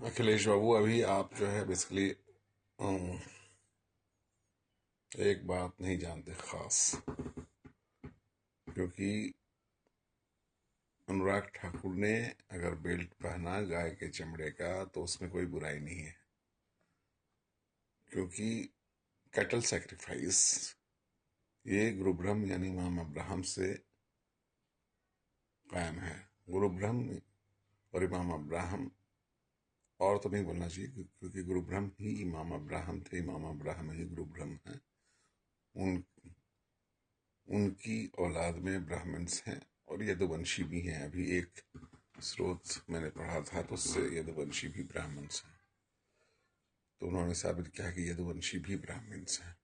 अखिलेश बाबू, अभी आप जो है बेसिकली एक बात नहीं जानते खास। क्योंकि अनुराग ठाकुर ने अगर बेल्ट पहना गाय के चमड़े का तो उसमें कोई बुराई नहीं है, क्योंकि कैटल सैक्रिफाइस ये गुरु ब्रह्म यानी इमाम अब्राहम से कायम है। गुरु ब्रह्म और इमाम अब्राहम, और तो नहीं बोलना चाहिए क्योंकि गुरु ब्रह्म ही इमाम अब्राहम थे, इमाम अब्राहम ही गुरु ब्रह्म है। उन उनकी औलाद में ब्राह्मण्स हैं और यदुवंशी भी हैं। अभी एक स्रोत मैंने पढ़ा था तो उससे यदुवंशी भी ब्राह्मण्स हैं, तो उन्होंने साबित किया कि यदुवंशी भी ब्राह्मण्स हैं।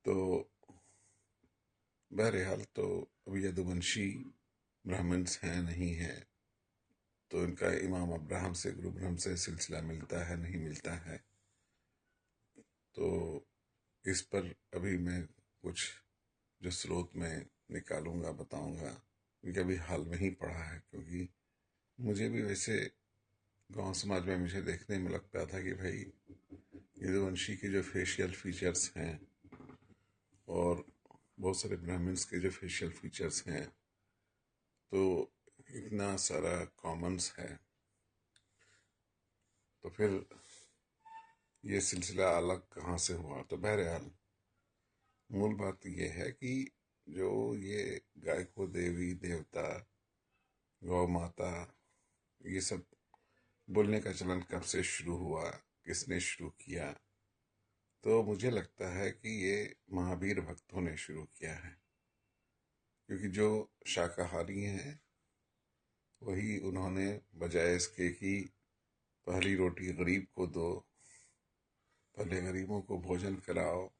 तो बहरहाल, तो अभी यदुवंशी ब्राह्मण्स हैं नहीं है, तो इनका इमाम अब्राहम से गुरु ब्रह्म से सिलसिला मिलता है नहीं मिलता है, तो इस पर अभी मैं कुछ जो स्रोत में निकालूंगा बताऊंगा, क्योंकि अभी हाल में ही पढ़ा है। क्योंकि मुझे भी वैसे गांव समाज में मुझे देखने में लगता था कि भाई यदुवंशी के जो फेशियल फीचर्स हैं और बहुत सारे ब्राह्मण्स के जो फेशियल फीचर्स हैं, तो इतना सारा कॉमन्स है, तो फिर ये सिलसिला अलग कहाँ से हुआ। तो बहरहाल मूल बात यह है कि जो ये गाय को देवी देवता गौ माता ये सब बोलने का चलन कब से शुरू हुआ, किसने शुरू किया, तो मुझे लगता है कि ये महावीर भक्तों ने शुरू किया है। क्योंकि जो शाकाहारी हैं वही उन्होंने बजाय इसके कि पहली रोटी गरीब को दो, पहले गरीबों को भोजन कराओ,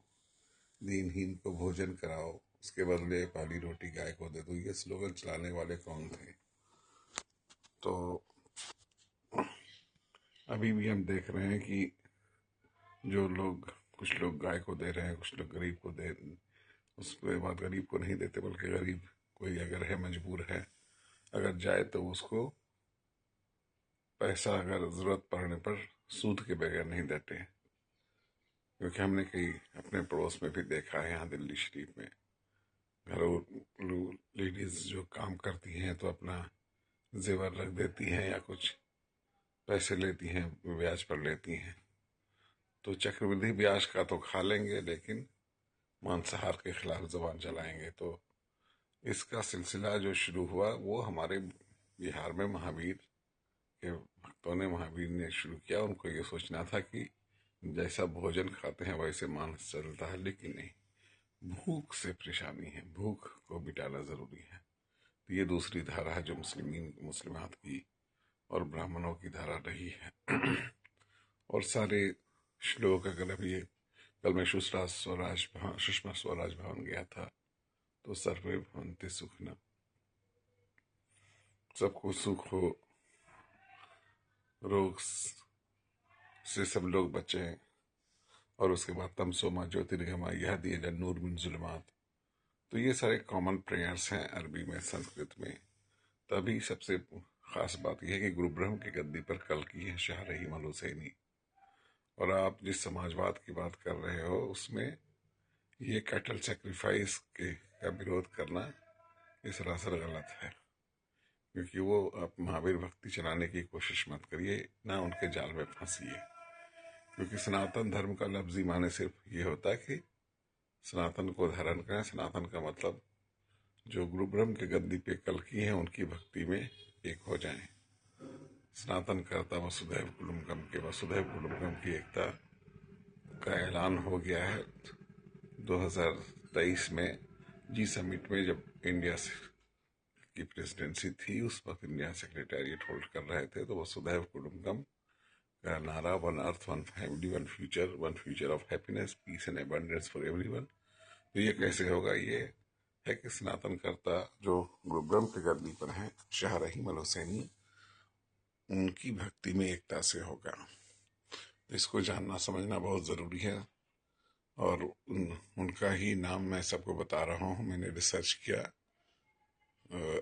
दीनहीन को भोजन कराओ, उसके बदले पहली रोटी गाय को दे दो, ये स्लोगन चलाने वाले कौन थे। तो अभी भी हम देख रहे हैं कि जो लोग, कुछ लोग गाय को दे रहे हैं, कुछ लोग गरीब को दे, उसके बाद गरीब को नहीं देते, बल्कि गरीब कोई अगर है मजबूर है, अगर जाए तो उसको पैसा अगर जरूरत पड़ने पर सूद के बगैर नहीं देते। क्योंकि हमने कई अपने पड़ोस में भी देखा है, यहाँ दिल्ली शरीफ में घरेलू लेडीज जो काम करती हैं तो अपना जेवर रख देती हैं या कुछ पैसे लेती हैं, ब्याज पर लेती हैं, तो चक्रवृद्धि ब्याज का तो खा लेंगे लेकिन मांसाहार के खिलाफ जबान चलाएंगे। तो इसका सिलसिला जो शुरू हुआ वो हमारे बिहार में महावीर के भक्तों ने, महावीर ने शुरू किया। उनको ये सोचना था कि जैसा भोजन खाते हैं वैसे मांस चलता है, लेकिन नहीं, भूख से परेशानी है, भूख को मिटाना जरूरी है। तो ये दूसरी धारा है जो मुस्लिमात की और ब्राह्मणों की धारा रही है। और सारे श्लोक, अगर अभी कल मैं सुषमा स्वराज भवन गया था, तो सर्वे भवन्ति सुखिनः, सबको सुख हो, रोग से सब लोग बचें, और उसके बाद तमसो मा ज्योतिर्गमय यहदी इलन नूर मिन ज़ुलुमात। तो ये सारे कॉमन प्रेयर्स हैं अरबी में, संस्कृत में। तभी सबसे खास बात यह है कि गुरु ब्रह्म की गद्दी पर कल की है शाह रहीम अल हुसैनी। और आप जिस समाजवाद की बात कर रहे हो उसमें ये कैटल सेक्रीफाइस के का विरोध करना ये सरासर गलत है। क्योंकि वो आप महावीर भक्ति चलाने की कोशिश मत करिए, ना उनके जाल में फंसिए। क्योंकि सनातन धर्म का लफ्जी माने सिर्फ ये होता है कि सनातन को धारण करें। सनातन का मतलब जो गुरु ब्रह्म के गद्दी पे कल की हैं उनकी भक्ति में एक हो जाएं। सनातन करता वसुधैव कुटुंबकम के, वसुधैव कुटुंबकम की एकता का ऐलान हो गया है 2023 में G समिट में, जब इंडिया की प्रेसिडेंसी थी उस वक्त इंडिया सेक्रेटेरिएट होल्ड कर रहे थे। तो वसुधैव कुटुंबकम का नारा, one earth one family one future of happiness piece and abundance for everyone. तो ये कैसे होगा, ये है कि सनातन करता जो गुरु ब्रह्म के गद्दी पर हैं शाह रहीम अल हुसैनी, उनकी भक्ति में एकता से होगा। तो इसको जानना समझना बहुत जरूरी है। और उनका ही नाम मैं सबको बता रहा हूँ। मैंने रिसर्च किया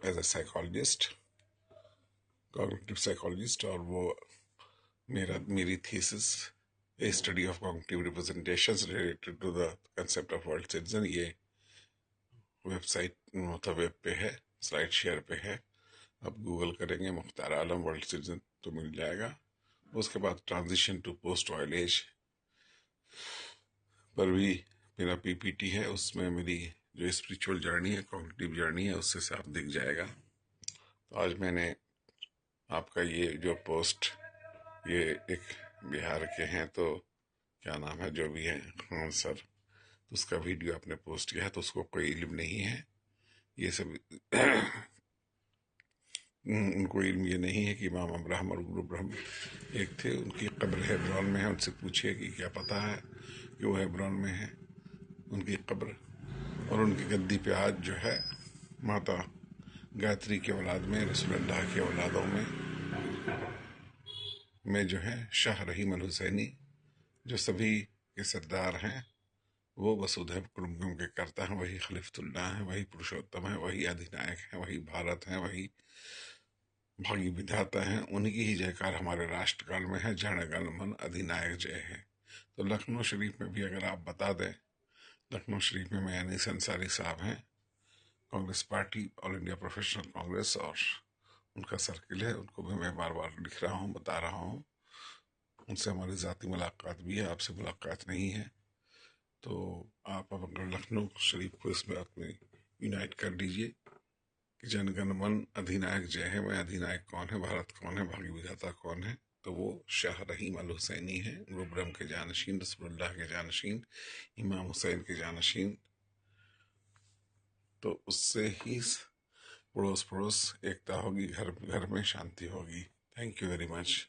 as a psychologist, cognitive psychologist, और वो मेरी thesis a study of cognitive representations related to the concept of world citizen, ये वेबसाइट मतलब वेब पे है, स्लाइड शेयर पे है। आप गूगल करेंगे मुख्तार आलम वर्ल्ड सिटीजन तो मिल जाएगा। उसके बाद transition to post oil age पर भी मेरा पीपीटी है, उसमें मेरी जो स्पिरिचुअल जर्नी है, कॉग्निटिव जर्नी है, उससे साफ दिख जाएगा। तो आज मैंने आपका ये जो पोस्ट, ये एक बिहार के हैं, तो क्या नाम है जो भी है, खान सर, तो उसका वीडियो आपने पोस्ट किया है, तो उसको कोई इल्म नहीं है ये सब। उनको इल्म ये नहीं है कि इमाम अब्राहम और गुरु ब्रह्म एक थे। उनकी कब्र हेब्रोन में है, उनसे पूछिए कि क्या पता है कि वो हेब्रोन में है उनकी कब्र। और उनकी गद्दी पे आज जो है माता गायत्री के औलाद में, रसूलुल्लाह के औलादों में जो है शाह रहीम अल हुसैनी, जो सभी के सरदार हैं, वो वसुधैव कुटुंबकम के करता है, वही खलीफतुल्लाह है, वही पुरुषोत्तम है, वही अधिनायक है, वही भारत है, वही भागी विधाता है। उन्हीं की ही जयकार हमारे राष्ट्रकाल में है, जन गण मन अधिनायक जय है। तो लखनऊ शरीफ में भी अगर आप बता दें, लखनऊ शरीफ में अनीस अंसारी साहब हैं, Congress party, all India professional Congress, और उनका सर्किल है, उनको भी मैं बार बार लिख रहा हूँ, बता रहा हूँ। उनसे हमारी ज़ाती मुलाकात भी है, आपसे मुलाकात नहीं है। तो आप अब अगर लखनऊ शरीफ को इस बात में यूनाइट कर लीजिए कि जनगण मन अधिनायक जय है, मैं अधिनायक कौन है, भारत कौन है, भागी विधाता कौन है, तो वो शाह रहीम अल हुसैनी है, गुरु ब्रह्म के जानशीन, रसूलुल्लाह के जानशीन, इमाम हुसैन के जानशीन। तो उससे ही पड़ोस पड़ोस एकता होगी, घर घर में शांति होगी। Thank you very much.